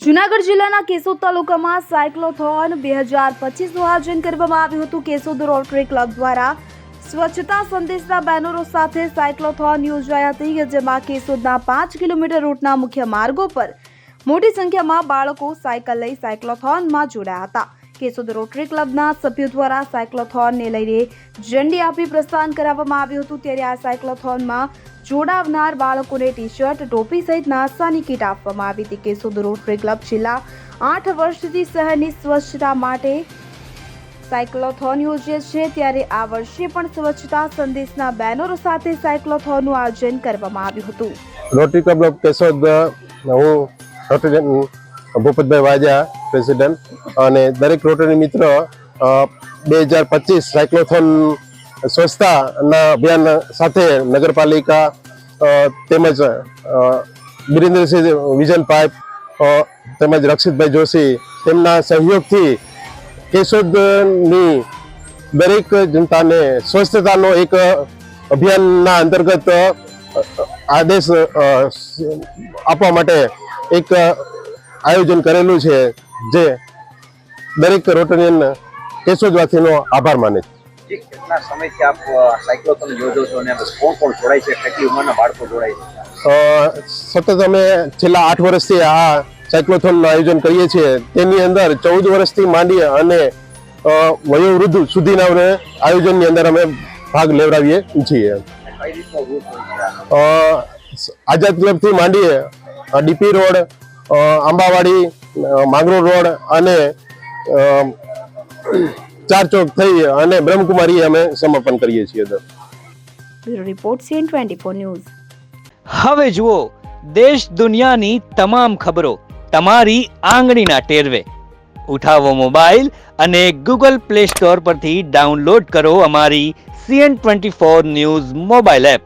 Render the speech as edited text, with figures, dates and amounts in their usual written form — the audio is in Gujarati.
જૂનાગઢ જિલ્લાના કેશોદ તાલુકામાં સાયક્લોથોન 2025નું આયોજન કરવામાં આવ્યું હતું। કેશોદ રોટરી ક્લબ દ્વારા સ્વચ્છતા સંદેશના બેનરો સાથે સાયક્લોથોન યોજાઈ હતી, જેમાં કેશોદના 5 કિલોમીટર રૂટના મુખ્ય માર્ગો પર મોટી સંખ્યામાં બાળકો સાયકલ લઈ સાયક્લોથોનમાં જોડાયા હતા। કેશોદ રોટરી ક્લબના સભ્યો દ્વારા સાયક્લોથોનને લઈને ઝંડી આપી પ્રસ્થાન કરાવવામાં આવ્યું હતું। ત્યારે આ સાયક્લોથોનમાં જોડાવનાર બાળકોને ટી-શર્ટ, ટોપી સહિત નાસ્તાની કીટ આપવામાં આવી હતી। કેશોદ રોટરી ક્લબ છેલ્લા 8 વર્ષથી શહેરની સ્વચ્છતા માટે સાયક્લોથોન યોજે છે, ત્યારે આ વર્ષે પણ સ્વચ્છતા સંદેશના બેનરો સાથે સાયક્લોથોનનું આયોજન કરવામાં આવ્યું હતું। રોટરી ક્લબ ઓફ કેશોદ, હું રોટરી ભૂપતભાઈ વાજા, પ્રેસિડેન્ટ, અને દરેક રોટરી મિત્ર 2025 સાયક્લોથોન સ્વચ્છતાના અભિયાન સાથે નગરપાલિકા તેમજ બિરેન્દ્રસિંહ વિઝન પાઇપ તેમજ રક્ષિતભાઈ જોશી તેમના સહયોગથી કેશોદની દરેક જનતાને સ્વચ્છતાનો એક અભિયાનના અંતર્ગત આદેશ આપવા માટે એક આયોજન કરેલું છે, જે દરેક રોટરીયન કેશોદવાસીનો આભાર માને છે। કેટલા સમયથી આપ સાયક્લોથોન યોજો છો અને કોણ કોણ જોડાય છે, કેટલી ઉંમરના બાળકો જોડાય છે? સતત અમે છેલ્લા 8 વર્ષથી આ સાયક્લોથોનનું આયોજન કરીએ છીએ। તેની અંદર 14 વર્ષથી માંડી અને વયોવૃદ્ધ સુધીના આયોજનની અંદર અમે ભાગ લેવડાવીએ છીએ। કઈ રીતનો રૂટ હોય છે? આઝાદ ક્લબથી માંડીએ ડીપી રોડ, આંબાવાડી, માંગરોળ રોડ અને ચાર ચોક થઈ અને બ્રહ્મકુમારી અમે સમાપન કરીએ છીએ। Bureau report CN24 news. હવે જુઓ દેશ દુનિયાની તમામ ખબરો તમારી આંગળીના ટેરવે। ઉઠાવો મોબાઈલ અને Google Play Store પરથી ડાઉનલોડ કરો અમારી CN24 ન્યૂઝ મોબાઈલ એપ।